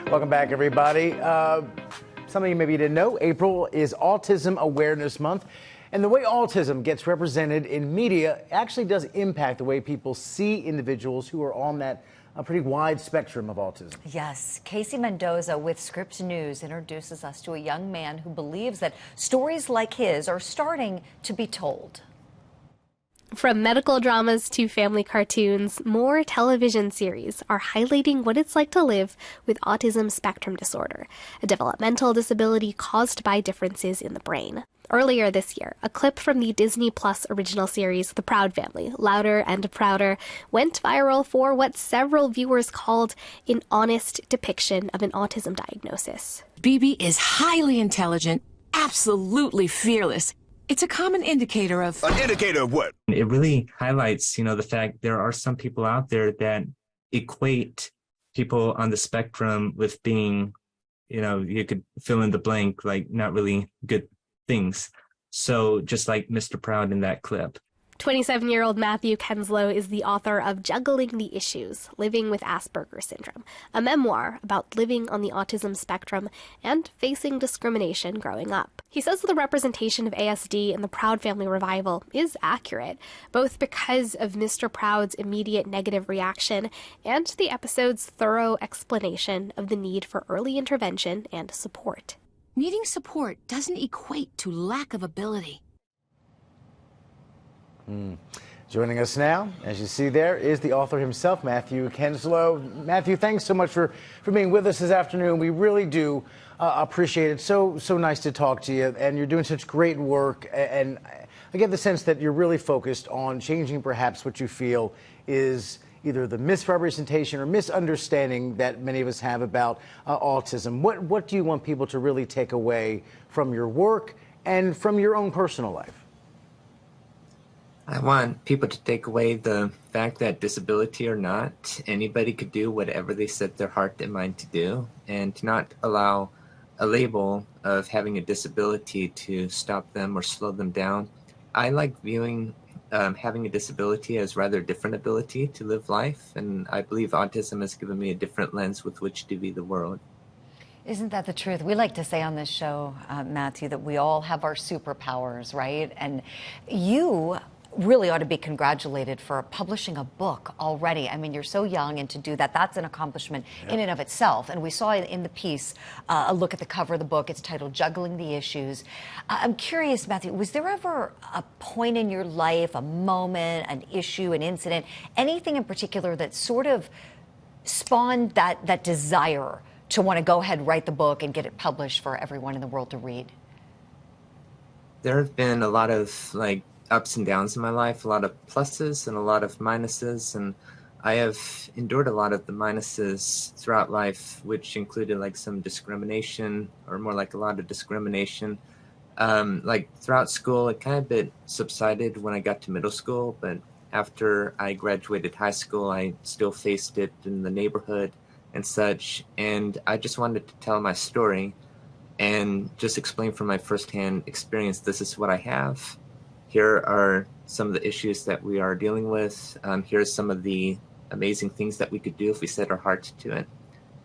Welcome back, everybody. Some of you maybe didn't know, April is Autism Awareness Month. And the way autism gets represented in media actually does impact the way people see individuals who are on that pretty wide spectrum of autism. Yes. Casey Mendoza with Scripps News introduces us to a young man who believes that stories like his are starting to be told. From medical dramas to family cartoons, more television series are highlighting what it's like to live with autism spectrum disorder, a developmental disability caused by differences in the brain. Earlier this year, a clip from the Disney Plus original series The Proud Family, Louder and Prouder, went viral for what several viewers called an honest depiction of an autism diagnosis. BB is highly intelligent, absolutely fearless. It's a common indicator of... An indicator of what? It really highlights, the fact there are some people out there that equate people on the spectrum with being, you could fill in the blank, like not really good things. So just like Mr. Proud in that clip. 27-year-old Matthew Kenslow is the author of Juggling the Issues, Living with Asperger's Syndrome, a memoir about living on the autism spectrum and facing discrimination growing up. He says the representation of ASD in the Proud Family revival is accurate, both because of Mr. Proud's immediate negative reaction and the episode's thorough explanation of the need for early intervention and support. Needing support doesn't equate to lack of ability. Joining us now, as you see there, is the author himself, Matthew Kenslow. Matthew, thanks so much for being with us this afternoon. We really do appreciate it. So nice to talk to you, and you're doing such great work. And I get the sense that you're really focused on changing perhaps what you feel is either the misrepresentation or misunderstanding that many of us have about autism. What do you want people to really take away from your work and from your own personal life? I want people to take away the fact that disability or not, anybody could do whatever they set their heart and mind to do, and to not allow a label of having a disability to stop them or slow them down. I like viewing having a disability as rather different ability to live life, and I believe autism has given me a different lens with which to view the world. Isn't that the truth? We like to say on this show, Matthew, that we all have our superpowers, right? And you really ought to be congratulated for publishing a book already. I mean, you're so young, and to do that, that's an accomplishment in and of itself. And we saw in the piece a look at the cover of the book. It's titled Juggling the Issues. I'm curious, Matthew, was there ever a point in your life, a moment, an issue, an incident, anything in particular that sort of spawned that desire to want to go ahead, write the book, and get it published for everyone in the world to read? There have been a lot of ups and downs in my life, a lot of pluses and a lot of minuses, and I have endured a lot of the minuses throughout life, which included some discrimination, or more like a lot of discrimination. Throughout school, it kind of bit subsided when I got to middle school, but after I graduated high school, I still faced it in the neighborhood and such, and I just wanted to tell my story and just explain from my firsthand experience, this is what I have. Here are some of the issues that we are dealing with. Here's some of the amazing things that we could do if we set our hearts to it.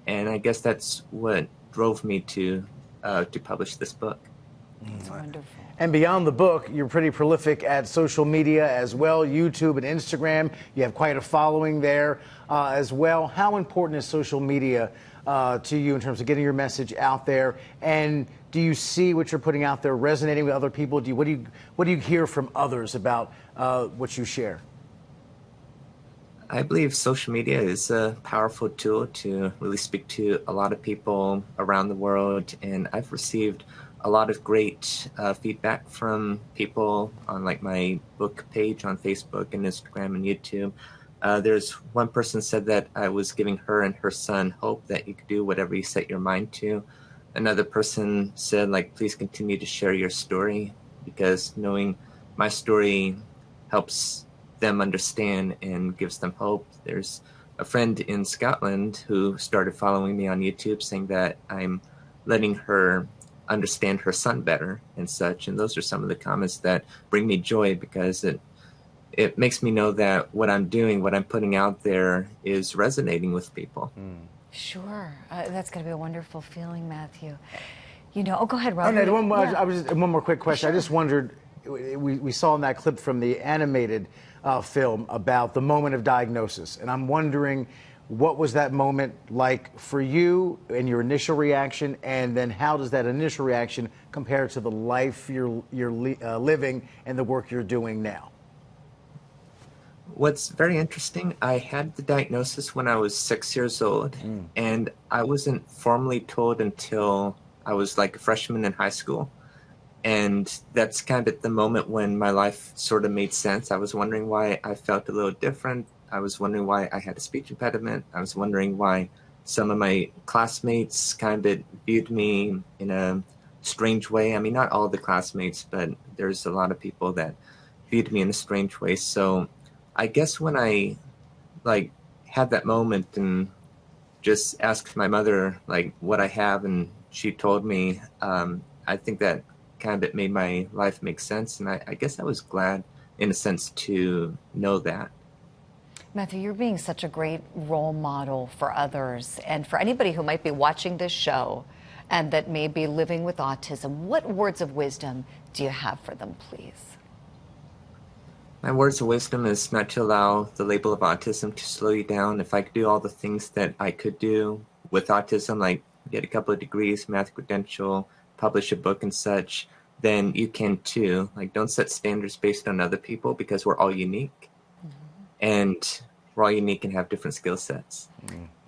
And I guess that's what drove me to publish this book. It's wonderful. And beyond the book, you're pretty prolific at social media as well, YouTube and Instagram. You have quite a following there as well. How important is social media to you in terms of getting your message out there? And do you see what you're putting out there resonating with other people? What do you hear from others about what you share? I believe social media is a powerful tool to really speak to a lot of people around the world, and I've received a lot of great feedback from people on my book page on Facebook and Instagram and YouTube. There's one person said that I was giving her and her son hope that you could do whatever you set your mind to. Another person said, please continue to share your story, because knowing my story helps them understand and gives them hope. There's a friend in Scotland who started following me on YouTube, saying that I'm letting her understand her son better and such. And those are some of the comments that bring me joy, because it makes me know that what I'm doing, what I'm putting out there is resonating with people. Sure. That's going to be a wonderful feeling, Matthew. You know, oh, go ahead, Oh, Robert. no, one more, Yeah. one more quick question. Sure. I just wondered, we saw in that clip from the animated film about the moment of diagnosis, and I'm wondering, what was that moment like for you and your initial reaction, and then how does that initial reaction compare to the life you're living and the work you're doing now? What's very interesting, I had the diagnosis when I was 6 years old, and I wasn't formally told until I was like a freshman in high school. And that's kind of the moment when my life sort of made sense. I was wondering why I felt a little different. I was wondering why I had a speech impediment. I was wondering why some of my classmates kind of viewed me in a strange way. I mean, not all the classmates, but there's a lot of people that viewed me in a strange way. So I guess when I like had that moment and just asked my mother like what I have, and she told me, I think that kind of made my life make sense. And I guess I was glad in a sense to know that. Matthew, you're being such a great role model for others and for anybody who might be watching this show and that may be living with autism. What words of wisdom do you have for them, please? My words of wisdom is not to allow the label of autism to slow you down. If I could do all the things that I could do with autism, like get a couple of degrees, math credential, publish a book and such, then you can too. Like, don't set standards based on other people, because we're all unique. And we're all unique and have different skill sets.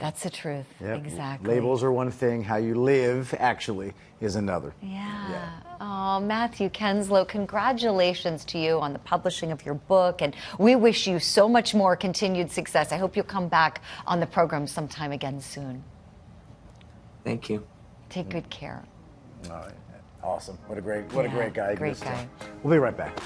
That's the truth. Yep. Exactly. Labels are one thing, how you live actually is another. Yeah. Oh, Matthew Kenslow, congratulations to you on the publishing of your book. And we wish you so much more continued success. I hope you'll come back on the program sometime again soon. Thank you. Take good care. All right. Awesome. What a great guy. Great guy. We'll be right back.